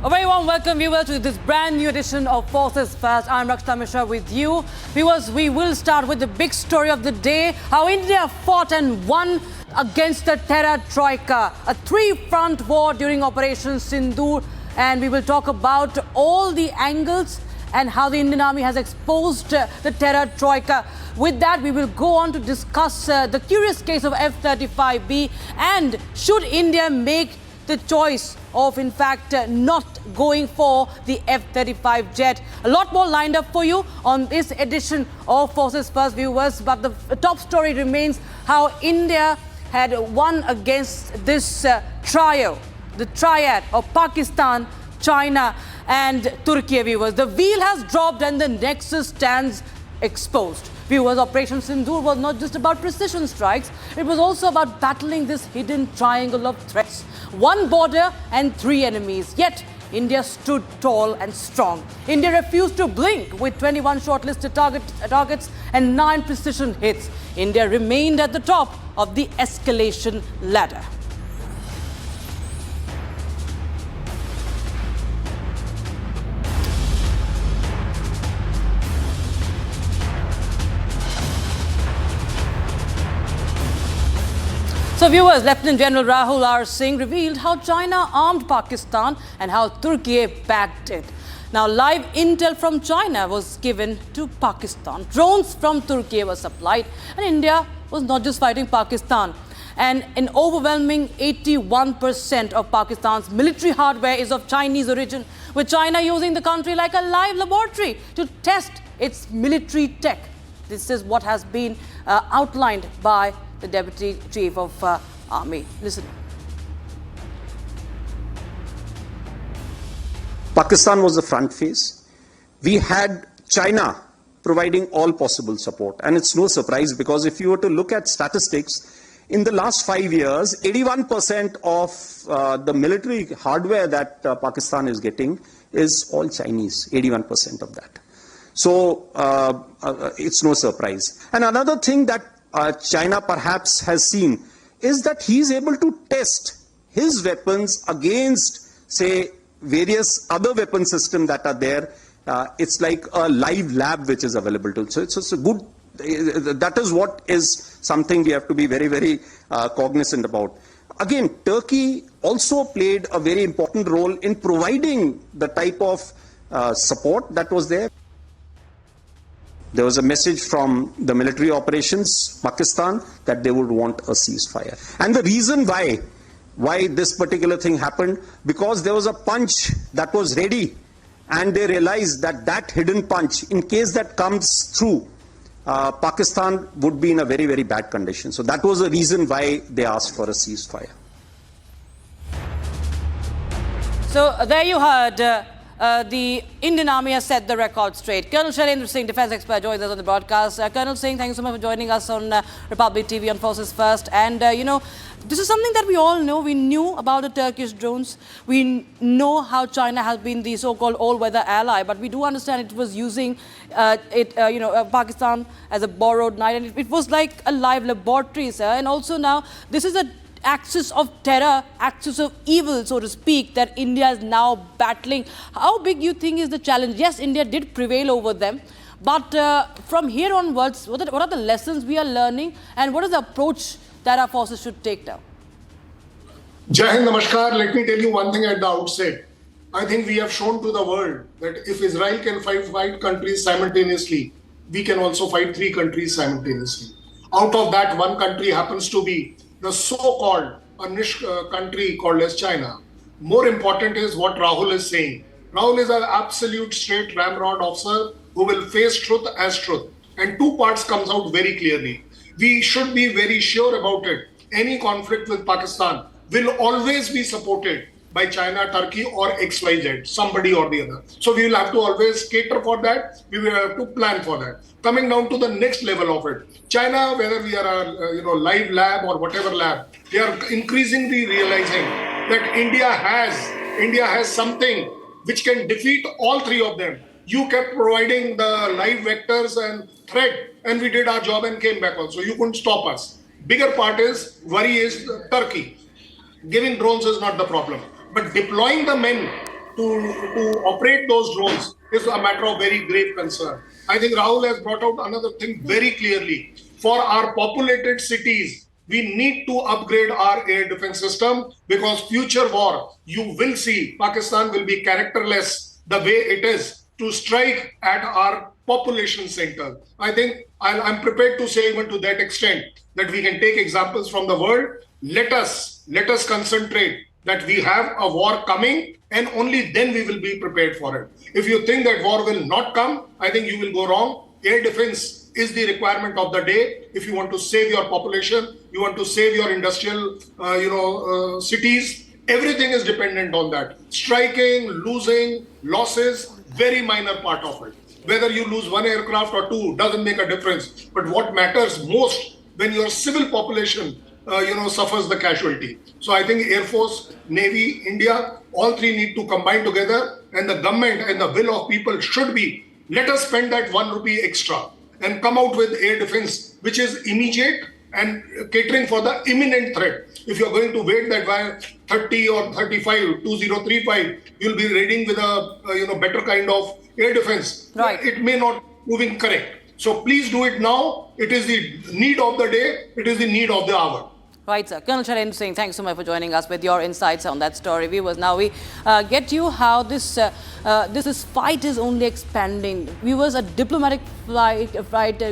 A very warm welcome, viewers, to this brand new edition of Forces First. I'm Rakshita Mishra with you. Viewers, we will start with the big story of the day, how India fought and won against the terror troika. A three-front war during Operation Sindoor. And we will talk about all the angles and how the Indian Army has exposed the terror troika. With that, we will go on to discuss the curious case of F-35B and should India make the choice of, in fact, not going for the F-35 jet. A lot more lined up for you on this edition of Forces First, viewers. But the top story remains how India had won against this trio, the triad of Pakistan, China and Turkey, viewers. The wheel has dropped and the nexus stands exposed. Viewers, Operation Sindoor was not just about precision strikes. It was also about battling this hidden triangle of threats. One border and three enemies. Yet, India stood tall and strong. India refused to blink with 21 shortlisted targets and 9 precision hits. India remained at the top of the escalation ladder. So viewers, Lieutenant General Rahul R. Singh revealed how China armed Pakistan and how Turkey backed it. Now, live intel from China was given to Pakistan. Drones from Turkey were supplied, and India was not just fighting Pakistan. And an overwhelming 81% of Pakistan's military hardware is of Chinese origin, with China using the country like a live laboratory to test its military tech. This is what has been outlined by the Deputy Chief of Army. Listen. Pakistan was the front face. We had China providing all possible support. And it's no surprise because if you were to look at statistics, in the last 5 years, 81% of the military hardware that Pakistan is getting is all Chinese, 81% of that. So it's no surprise. And another thing that China perhaps has seen is that he is able to test his weapons against, say, various other weapon systems that are there. It's like a live lab which is available to him. So it's a good, that is what is something we have to be very, very cognizant about. Again, Turkey also played a very important role in providing the type of support that was there. There was a message from the military operations, Pakistan, that they would want a ceasefire. And the reason why this particular thing happened, because there was a punch that was ready and they realized that that hidden punch, in case that comes through, Pakistan would be in a very, very bad condition. So that was the reason why they asked for a ceasefire. So there you heard. The Indian Army has set the record straight. Colonel Shailendra Singh, defense expert, joins us on the broadcast. Colonel Singh, thank you so much for joining us on Republic TV on Forces First. And, this is something that we all know. We knew about the Turkish drones. We know how China has been the so-called all-weather ally. But we do understand it was using Pakistan as a borrowed knife. And it was like a live laboratory, sir. And also now, this is a axis of terror, axis of evil, so to speak, that India is now battling. How big you think is the challenge? Yes, India did prevail over them, but from here onwards, what are the lessons we are learning and what is the approach that our forces should take now? Jai Hind, Namaskar. Let me tell you one thing at the outset. I think we have shown to the world that if Israel can fight countries simultaneously, we can also fight 3 countries simultaneously. Out of that, one country happens to be the so-called niche country called as China. More important is what Rahul is saying. Rahul is an absolute straight ramrod officer who will face truth as truth. And 2 parts comes out very clearly. We should be very sure about it. Any conflict with Pakistan will always be supported by China, Turkey or XYZ, somebody or the other. So we will have to always cater for that. We will have to plan for that. Coming down to the next level of it, China, whether we are a live lab or whatever lab, they are increasingly realizing that India has something which can defeat all 3 of them. You kept providing the live vectors and threat, and we did our job and came back also. You couldn't stop us. Bigger worry is Turkey. Giving drones is not the problem. But deploying the men to operate those drones is a matter of very grave concern. I think Rahul has brought out another thing very clearly. For our populated cities, we need to upgrade our air defense system, because future war, you will see Pakistan will be characterless the way it is to strike at our population center. I think I'm prepared to say even to that extent that we can take examples from the world. Let us concentrate that we have a war coming, and only then we will be prepared for it. If you think that war will not come, I think you will go wrong. Air defense is the requirement of the day. If you want to save your population, you want to save your industrial, cities, everything is dependent on that. Striking, losing, losses, very minor part of it. Whether you lose one aircraft or two doesn't make a difference. But what matters most when your civil population suffers the casualty. So I think Air Force, Navy, India, all three need to combine together, and the government and the will of people should be, let us spend that 1 rupee extra and come out with air defense, which is immediate and catering for the imminent threat. If you're going to wait that by 30 or 35, 2035, you'll be raiding with a better kind of air defense. Right. It may not moving correct. So please do it now. It is the need of the day. It is the need of the hour. Right, sir. Colonel Sharendra Singh, thanks so much for joining us with your insights on that story. Viewers, now we get you how this fight is only expanding. Viewers, a diplomatic flight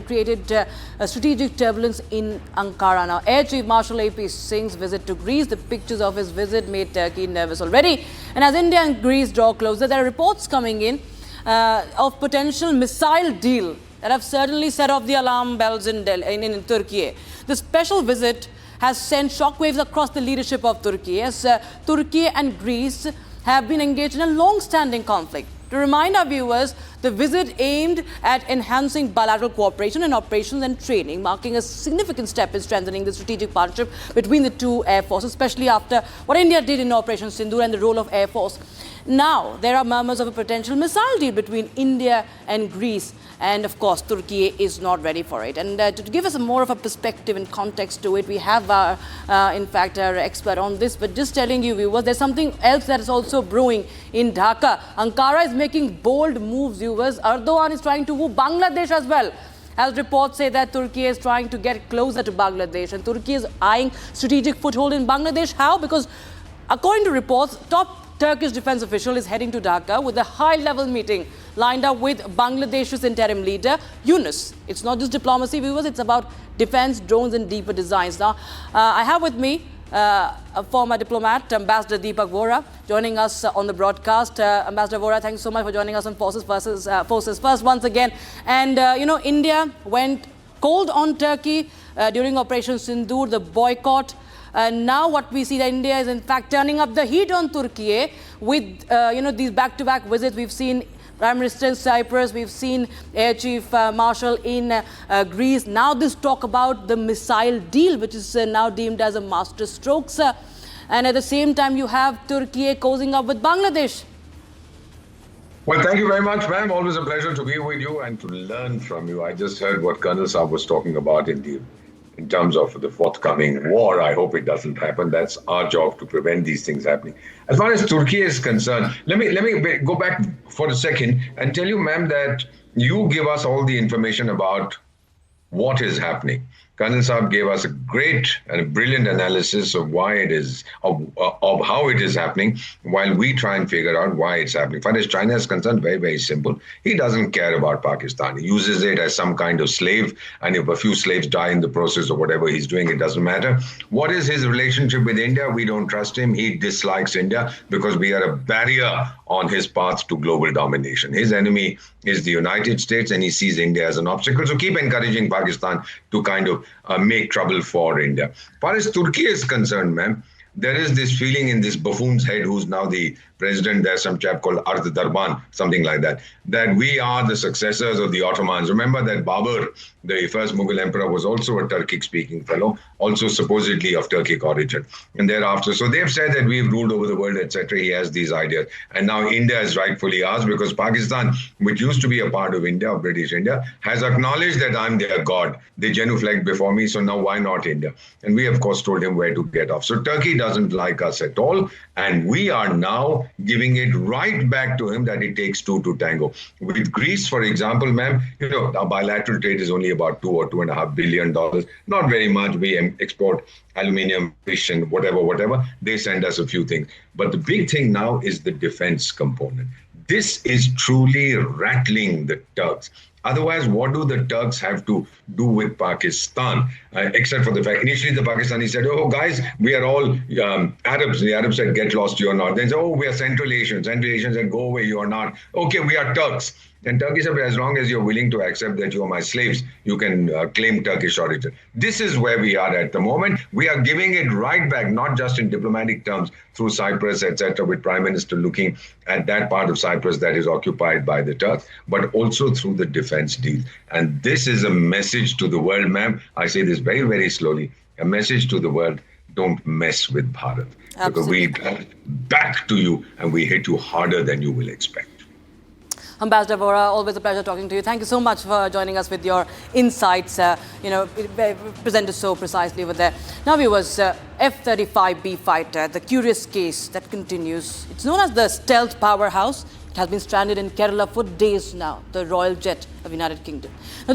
created strategic turbulence in Ankara. Now, Air Chief Marshal A.P. Singh's visit to Greece, the pictures of his visit made Turkey nervous already. And as India and Greece draw closer, there are reports coming in of potential missile deal that have certainly set off the alarm bells in Turkey. The special visit has sent shockwaves across the leadership of Turkey, as Turkey and Greece have been engaged in a long-standing conflict. To remind our viewers, the visit aimed at enhancing bilateral cooperation in operations and training, marking a significant step in strengthening the strategic partnership between the two air forces, especially after what India did in Operation Sindoor and the role of Air Force. Now, there are murmurs of a potential missile deal between India and Greece. And of course, Turkey is not ready for it. And to give us more of a perspective and context to it, we have, in fact, our expert on this. But just telling you, viewers, there's something else that is also brewing in Dhaka. Ankara is making bold moves, viewers. Erdogan is trying to woo Bangladesh as well. As reports say that Turkey is trying to get closer to Bangladesh. And Turkey is eyeing strategic foothold in Bangladesh. How? Because according to reports, top Turkish defense official is heading to Dhaka with a high-level meeting lined up with Bangladesh's interim leader, Yunus. It's not just diplomacy, viewers, it's about defense, drones and deeper designs. Now, I have with me a former diplomat, Ambassador Deepak Vora, joining us on the broadcast. Ambassador Vora, thanks so much for joining us on Forces First once again. And, India went cold on Turkey during Operation Sindoor, the boycott. Now what we see that India is in fact turning up the heat on Turkey with, these back-to-back visits. We've seen Prime Minister in Cyprus, we've seen Air Chief Marshal in Greece. Now this talk about the missile deal, which is now deemed as a master stroke, sir. And at the same time, you have Turkey cozying up with Bangladesh. Well, thank you very much, ma'am. Always a pleasure to be with you and to learn from you. I just heard what Colonel Saab was talking about in terms of the forthcoming war. I hope it doesn't happen. That's our job to prevent these things happening. As far as Turkey is concerned, let me go back for a second and tell you, ma'am, that you give us all the information about what is happening. Colonel Saab gave us a great and a brilliant analysis of why it is, of how it is happening, while we try and figure out why it's happening. As far as China is concerned, very, very simple. He doesn't care about Pakistan. He uses it as some kind of slave, and if a few slaves die in the process of whatever he's doing, it doesn't matter. What is his relationship with India? We don't trust him. He dislikes India because we are a barrier on his path to global domination. His enemy is the United States, and he sees India as an obstacle. So keep encouraging Pakistan to kind of make trouble for India. As far as Turkey is concerned, ma'am, there is this feeling in this buffoon's head, who's now the president, there's some chap called Ard Darban, something like that we are the successors of the Ottomans. Remember that Babur, the first Mughal emperor, was also a Turkic-speaking fellow, also supposedly of Turkic origin. And thereafter, so they've said that we've ruled over the world, etc. He has these ideas. And now India is rightfully ours because Pakistan, which used to be a part of India, of British India, has acknowledged that I'm their god. They genuflect before me, so now why not India? And we, of course, told him where to get off. So Turkey doesn't like us at all. And we are now giving it right back to him that it takes two to tango. With Greece, for example, ma'am, our bilateral trade is only about $2 or $2.5 billion. Not very much. We export aluminium, fish, and whatever. They send us a few things. But the big thing now is the defense component. This is truly rattling the Turks. Otherwise, what do the Turks have to do with Pakistan? Except for the fact, initially the Pakistanis said, oh, guys, we are all Arabs. The Arabs said, get lost, you are not. Then said, oh, we are Central Asians. Central Asians said, go away, you are not. Okay, we are Turks. And Turkey said, as long as you're willing to accept that you are my slaves, you can claim Turkish origin. This is where we are at the moment. We are giving it right back, not just in diplomatic terms, through Cyprus, etc., with Prime Minister looking at that part of Cyprus that is occupied by the Turks, but also through the defense deal. And this is a message to the world, ma'am. I say this very, very slowly. A message to the world, don't mess with Bharat. Absolutely. Because we back to you and we hit you harder than you will expect. Ambassador Vora, always a pleasure talking to you. Thank you so much for joining us with your insights, presented so precisely over there. Now, viewers, F-35B fighter, the curious case that continues. It's known as the stealth powerhouse. It has been stranded in Kerala for days now, the royal jet of the United Kingdom. Now,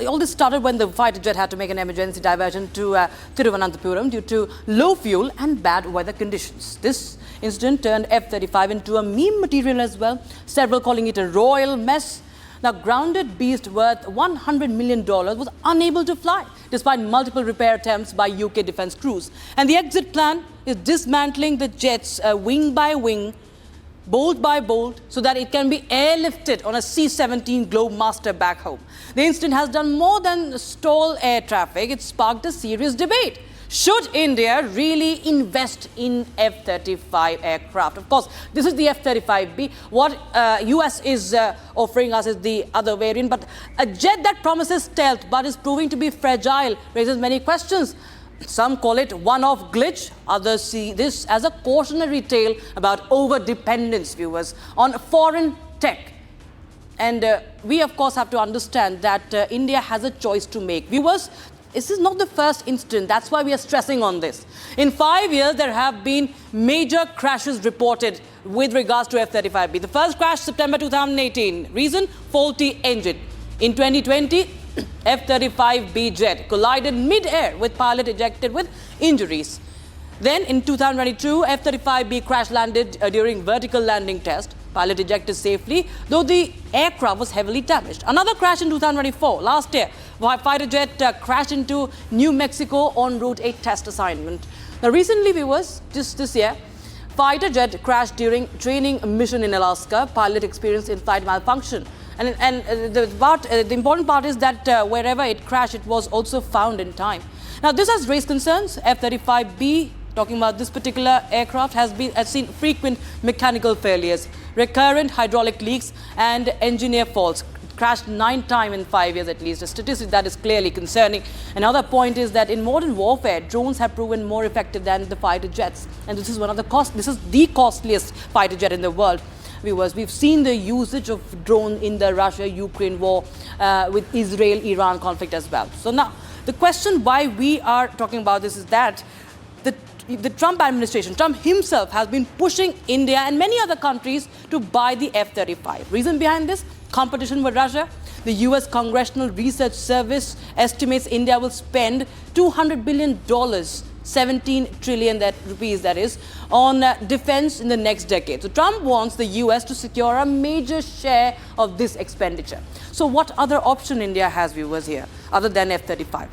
all this started when the fighter jet had to make an emergency diversion to Thiruvananthapuram due to low fuel and bad weather conditions. This incident turned F-35 into a meme material as well, several calling it a royal mess. Now, grounded beast worth $100 million was unable to fly despite multiple repair attempts by UK defence crews. And the exit plan is dismantling the jets wing by wing, bolt by bolt, so that it can be airlifted on a C-17 Globemaster back home. The incident has done more than stall air traffic. It sparked a serious debate. Should India really invest in F-35 aircraft? Of course, this is the F-35B. What US is offering us is the other variant. But a jet that promises stealth but is proving to be fragile raises many questions. Some call it one-off glitch. Others see this as a cautionary tale about over-dependence, viewers, on foreign tech. And we, of course, have to understand that India has a choice to make. Viewers, this is not the first incident. That's why we are stressing on this. In 5 years, there have been major crashes reported with regards to F-35B. The first crash, September 2018. Reason? Faulty engine. In 2020, F-35B jet collided mid-air with pilot ejected with injuries. Then in 2022, F-35B crash landed during vertical landing test. Pilot ejected safely, though the aircraft was heavily damaged. Another crash in 2024. Last year, fighter jet crashed into New Mexico en route a test assignment. Now, recently, viewers, just this year, fighter jet crashed during training mission in Alaska. Pilot experienced in-flight malfunction. And the important part is that wherever it crashed, it was also found in time. Now, this has raised concerns. F-35B, talking about this particular aircraft, has seen frequent mechanical failures, recurrent hydraulic leaks, and engineer faults. Crashed 9 times in 5 years at least, a statistic that is clearly concerning. Another point is that in modern warfare, drones have proven more effective than the fighter jets. And this is the costliest fighter jet in the world. Viewers, we've seen the usage of drone in the Russia-Ukraine war with Israel-Iran conflict as well. So now, the question why we are talking about this is that the Trump administration, Trump himself, has been pushing India and many other countries to buy the F-35. Reason behind this? Competition with Russia. The US Congressional Research Service estimates India will spend $200 billion, 17 trillion rupees that is, on defense in the next decade. So Trump wants the US to secure a major share of this expenditure. So what other option India has, viewers, here, other than F-35?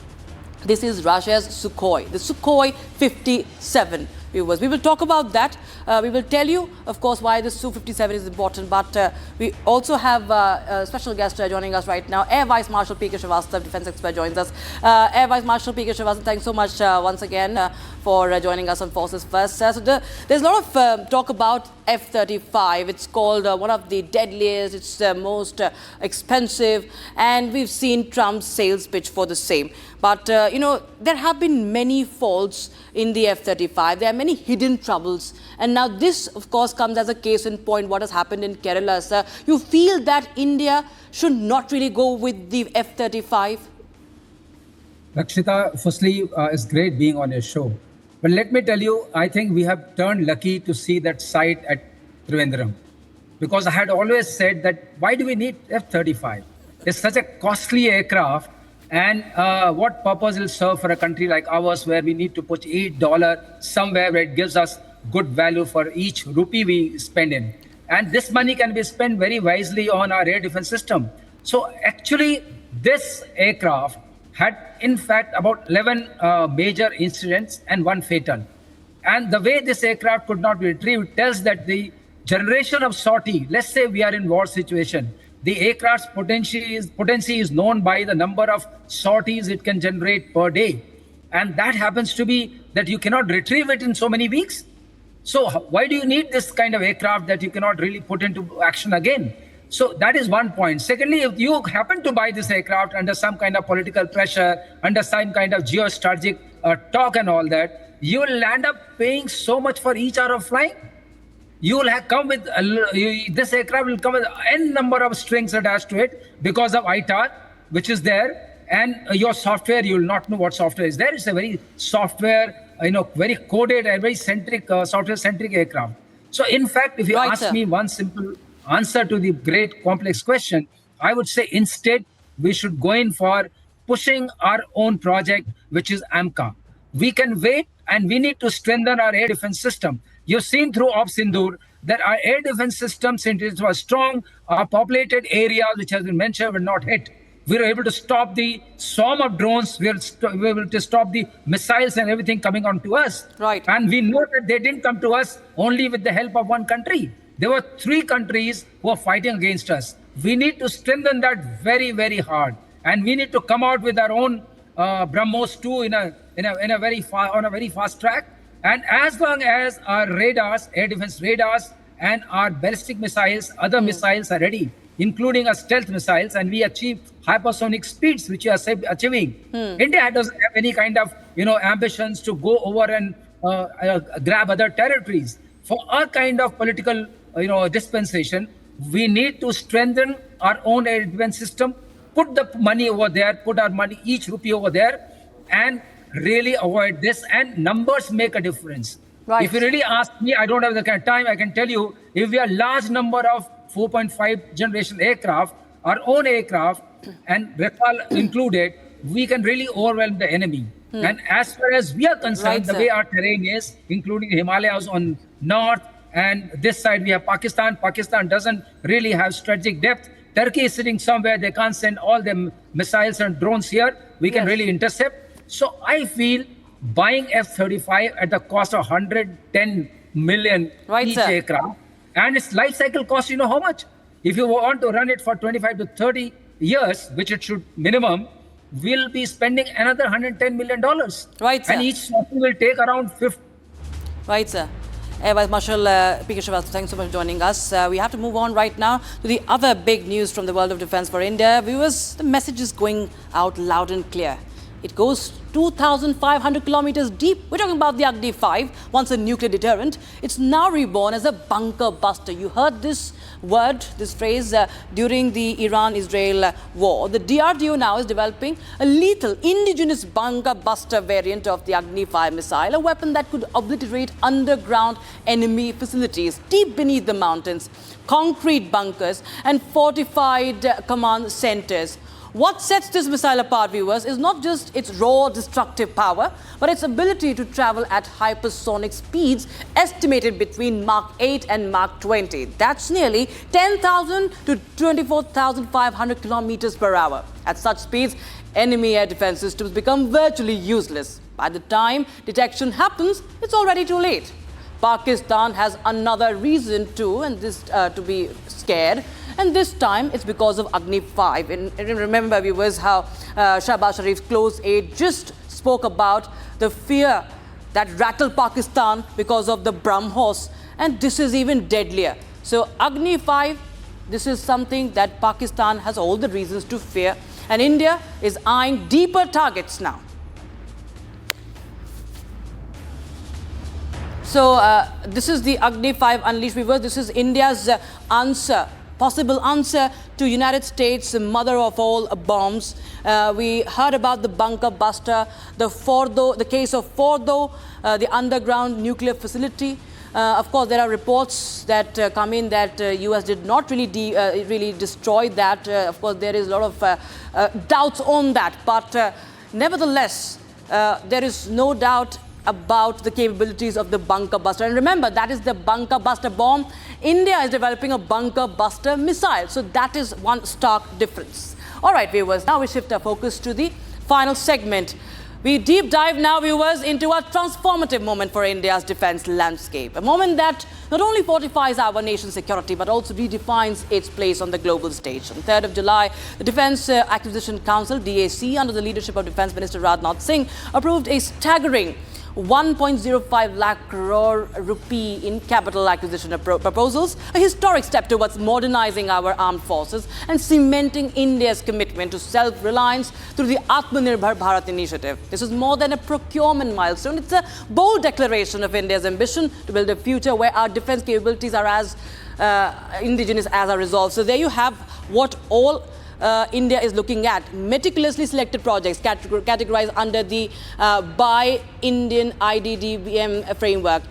This is Russia's Sukhoi, the Sukhoi 57. Viewers, we will talk about that. We will tell you, of course, why the Su-57 is important. But we also have a special guest joining us right now. Air Vice Marshal P.K. Srivastava, defense expert, joins us. Air Vice Marshal P.K. Srivastava, thanks so much once again for joining us on Forces First. So there's a lot of talk about F-35. It's called one of the deadliest, it's the most expensive, and we've seen Trump's sales pitch for the same. But, there have been many faults in the F-35. There are many hidden troubles. And now this, of course, comes as a case in point what has happened in Kerala. Sir, you feel that India should not really go with the F-35? Rakshita, firstly, it's great being on your show. But let me tell you, I think we have turned lucky to see that site at Trivandrum. Because I had always said that why do we need F-35? It's such a costly aircraft, and what purpose will serve for a country like ours where we need to put $8 somewhere where it gives us good value for each rupee we spend in. And this money can be spent very wisely on our air defense system. So actually, this aircraft had, in fact, about 11 major incidents and 1 fatal. And the way this aircraft could not be retrieved tells that the generation of sortie, let's say we are in war situation, the aircraft's potency is known by the number of sorties it can generate per day. And that happens to be that you cannot retrieve it in so many weeks. So why do you need this kind of aircraft that you cannot really put into action again? So that is one point. Secondly, if you happen to buy this aircraft under some kind of political pressure, under some kind of geostrategic talk and all that, you will end up paying so much for each hour of flying. You will have come with, this aircraft will come with n number of strings attached to it because of ITAR, which is there. And your software, you will not know what software is there. It's a very software, very coded and very centric, software-centric aircraft. So in fact, if you ask me one simple answer to the great complex question, I would say instead, we should go in for pushing our own project, which is AMCA. We can wait and we need to strengthen our air defense system. You've seen through Op Sindoor that our air defense system, since it was strong, our populated areas, which has been mentioned, were not hit. We were able to stop the swarm of drones. We were able to stop the missiles and everything coming onto us. Right. And we know that they didn't come to us only with the help of one country. There were 3 countries who are fighting against us. We need to strengthen that very, very hard. And we need to come out with our own BrahMos 2 on a very fast track. And as long as our radars, air defense radars, and our ballistic missiles, other missiles are ready, including our stealth missiles, and we achieve hypersonic speeds, which we are achieving. India doesn't have any kind of, ambitions to go over and grab other territories. For our kind of political, dispensation, we need to strengthen our own air defense system, put the money over there, put our money, each rupee over there, and really avoid this. And numbers make a difference. Right. If you really ask me, I don't have the kind of time, I can tell you, if we are large number of 4.5 generation aircraft, our own aircraft, and Rafale included, we can really overwhelm the enemy. And as far as we are concerned, the way our terrain is, including the Himalayas on north, and this side we have Pakistan. Pakistan doesn't really have strategic depth. Turkey is sitting somewhere, they can't send all the missiles and drones here. We can really intercept. So I feel buying F-35 at the cost of 110 million each aircraft, and its life cycle cost, you know how much? If you want to run it for 25 to 30 years, which it should minimum, we'll be spending another $110 million. Right, sir. And each something will take around 50. Right, sir. Air Vice Marshal P.K. Srivastava, thanks so much for joining us. We have to move on right now to the other big news from the world of defense for India. Viewers, the message is going out loud and clear. It goes 2,500 kilometers deep. We're talking about the Agni 5, once a nuclear deterrent. It's now reborn as a bunker buster. You heard this word, this phrase, during the Iran-Israel war. The DRDO now is developing a lethal indigenous bunker buster variant of the Agni 5 missile, a weapon that could obliterate underground enemy facilities deep beneath the mountains, concrete bunkers and fortified command centers. What sets this missile apart, viewers, is not just its raw destructive power, but its ability to travel at hypersonic speeds estimated between Mach 8 and Mach 20. That's nearly 10,000 to 24,500 kilometers per hour. At such speeds, enemy air defense systems become virtually useless. By the time detection happens, it's already too late. Pakistan has another reason to be scared. And this time, it's because of Agni 5. And remember, viewers, how Shahbaz Sharif's close aide just spoke about the fear that rattled Pakistan because of the BrahMos. And this is even deadlier. So Agni 5, this is something that Pakistan has all the reasons to fear. And India is eyeing deeper targets now. So this is the Agni 5 Unleashed, viewers. This is India's answer possible answer to United States, mother of all bombs. We heard about the bunker buster, the case of Fordo, the underground nuclear facility. Of course, there are reports that come in that US did not really destroy that. Of course, there is a lot of doubts on that. But nevertheless, there is no doubt about the capabilities of the bunker buster. And remember, that is the bunker buster bomb. India is developing a bunker buster missile. So that is one stark difference. All right, viewers, now we shift our focus to the final segment. We deep dive now, viewers, into a transformative moment for India's defense landscape. A moment that not only fortifies our nation's security, but also redefines its place on the global stage. On 3rd of July, the Defense Acquisition Council, DAC, under the leadership of Defense Minister Arnab Singh, approved a staggering 1.05 lakh crore rupee in capital acquisition proposals, a historic step towards modernizing our armed forces and cementing India's commitment to self-reliance through the Atmanirbhar Bharat initiative. This is more than a procurement milestone. It's a bold declaration of India's ambition to build a future where our defense capabilities are as indigenous as our resolve. So there you have what all India is looking at. Meticulously selected projects categorized under the Buy Indian IDDBM framework.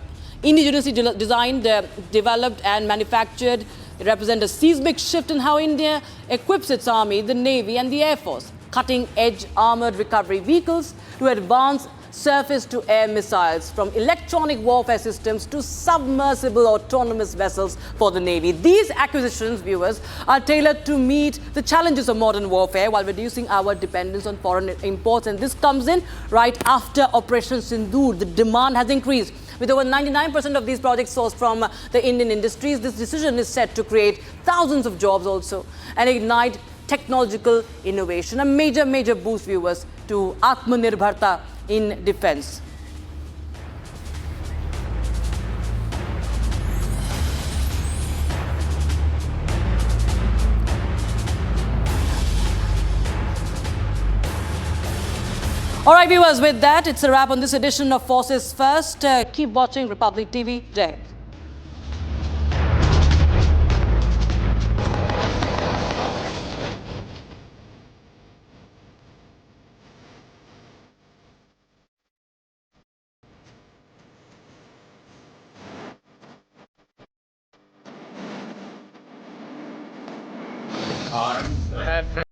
Indigenously designed, developed and manufactured. They represent a seismic shift in how India equips its army, the navy and the air force. Cutting-edge armored recovery vehicles to advanced surface-to-air missiles, from electronic warfare systems to submersible autonomous vessels for the Navy. These acquisitions, viewers, are tailored to meet the challenges of modern warfare while reducing our dependence on foreign imports. And this comes in right after Operation Sindoor. The demand has increased. With over 99% of these projects sourced from the Indian industries, this decision is set to create thousands of jobs also and ignite technological innovation. A major boost, viewers, to Atmanirbharta in defense. All right, viewers, with that, it's a wrap on this edition of Forces First. Keep watching Republic TV. Jai Hind.